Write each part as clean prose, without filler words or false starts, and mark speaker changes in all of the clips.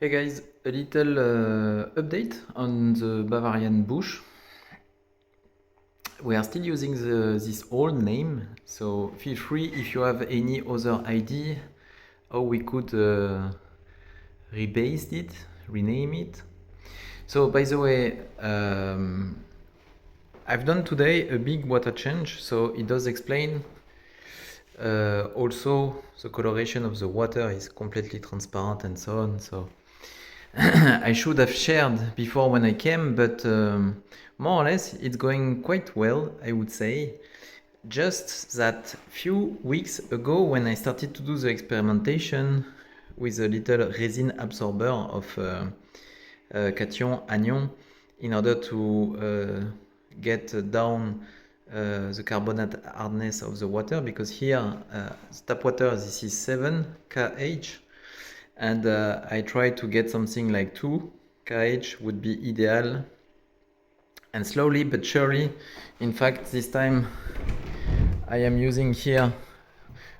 Speaker 1: Hey guys, a little update on the Bavarian Bush. We are still using this old name, so feel free if you have any other idea how we could rebase it, rename it. So by the way, I've done today a big water change, so it does explain. Also, the coloration of the water is completely transparent and so on. So I should have shared before when I came, but more or less it's going quite well, I would say. Just that few weeks ago, when I started to do the experimentation with a little resin absorber of cation anion in order to get down the carbonate hardness of the water, because here tap water, this is 7 kH, and I try to get something like 2 kH would be ideal. And slowly but surely, in fact this time I am using here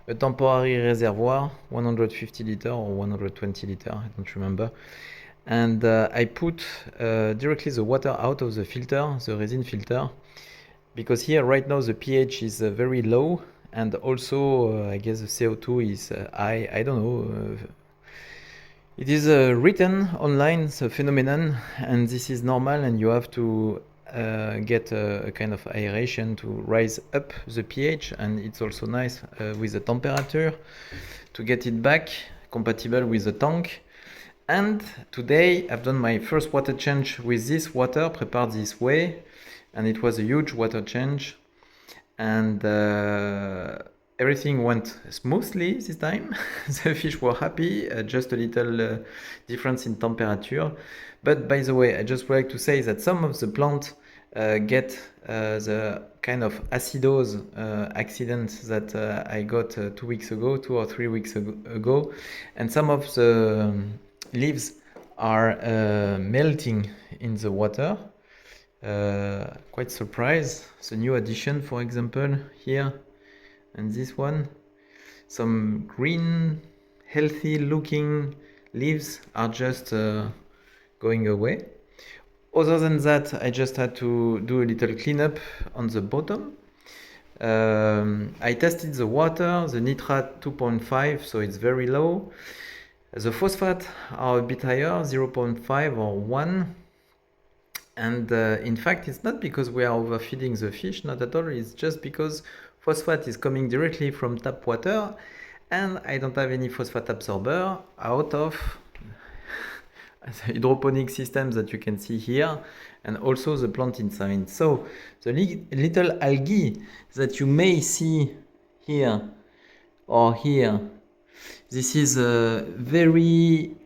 Speaker 1: a temporary reservoir, 150 liter or 120 liter, I don't remember, and I put directly the water out of the filter, the resin filter, because here right now the pH is very low, and also I guess the CO2 is high. I don't know. It is written online, the phenomenon, and this is normal, and you have to get a kind of aeration to rise up the pH, and it's also nice with the temperature to get it back compatible with the tank. And today I've done my first water change with this water prepared this way, and it was a huge water change, and everything went smoothly this time. The fish were happy, just a little difference in temperature. But by the way, I just would like to say that some of the plants get the kind of acidose accident that I got 2 weeks ago, 2 or 3 weeks ago, and some of the leaves are melting in the water. Quite surprised. The new addition, for example, here, and this one, some green, healthy looking leaves are just going away. Other than that, I just had to do a little cleanup on the bottom. I tested the water, the nitrate 2.5, so it's very low. The phosphate are a bit higher, 0.5 or 1. And in fact, it's not because we are overfeeding the fish, not at all. It's just because phosphate is coming directly from tap water, and I don't have any phosphate absorber out of the hydroponic system that you can see here, and also the plant inside. So the little algae that you may see here or here, this is a very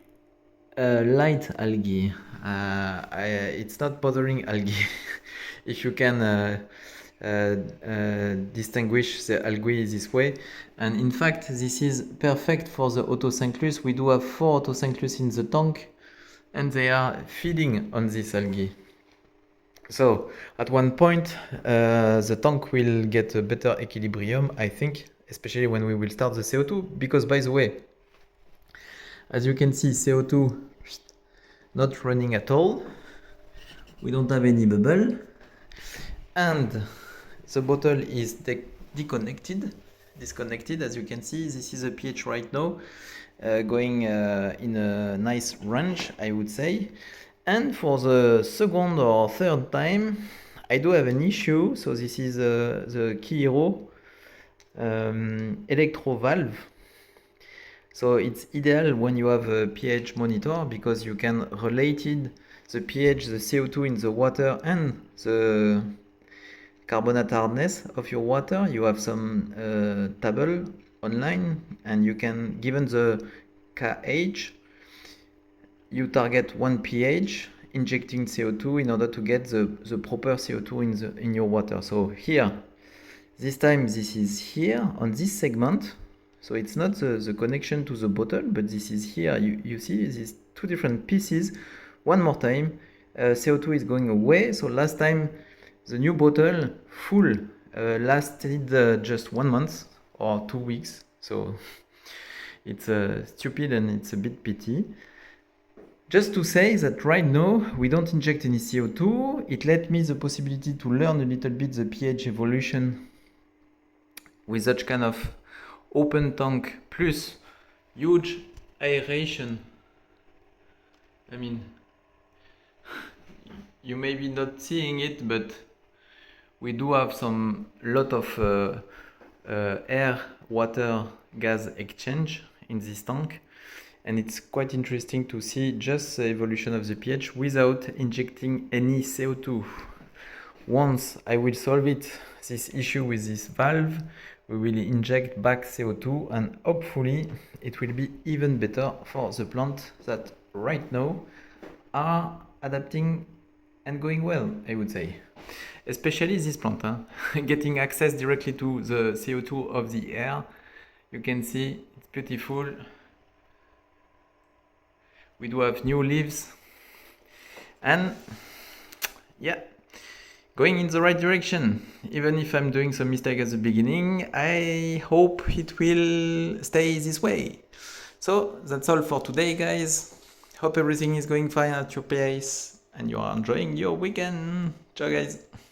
Speaker 1: light algae. It's not bothering algae. If you can distinguish the algae this way. And in fact, this is perfect for the autosynclus. We do have 4 autosynclus in the tank, and they are feeding on this algae. So at one point, the tank will get a better equilibrium, I think, especially when we will start the CO2, because by the way, as you can see, CO2 not running at all. We don't have any bubble, and the bottle is disconnected. As you can see, this is a pH right now, going in a nice range, I would say. And for the second or third time, I do have an issue. So this is the Kiro electro valve. So it's ideal when you have a pH monitor, because you can relate the pH, the CO2 in the water, and the carbonate hardness of your water. You have some table online, and you can, given the kH, you target 1 pH, injecting CO2 in order to get the proper CO2 in your water. So here, this time this is here on this segment. So it's not the connection to the bottle, but this is here. You see these 2 different pieces. One more time, CO2 is going away. So last time the new bottle full lasted just 1 month or 2 weeks. So it's stupid, and it's a bit pity. Just to say that right now we don't inject any CO2. It let me the possibility to learn a little bit the pH evolution with such kind of open tank plus huge aeration. I mean, you may be not seeing it, but we do have some lot of air, water, gas exchange in this tank, and it's quite interesting to see just the evolution of the pH without injecting any CO2. Once I will solve this issue with this valve, we will inject back CO2 and hopefully it will be even better for the plant that right now are adapting and going well, I would say. Especially this plant, getting access directly to the CO2 of the air. You can see it's beautiful. We do have new leaves and yeah, going in the right direction. Even if I'm doing some mistake at the beginning, I hope it will stay this way. So that's all for today, guys. Hope everything is going fine at your pace and you are enjoying your weekend. Ciao, guys.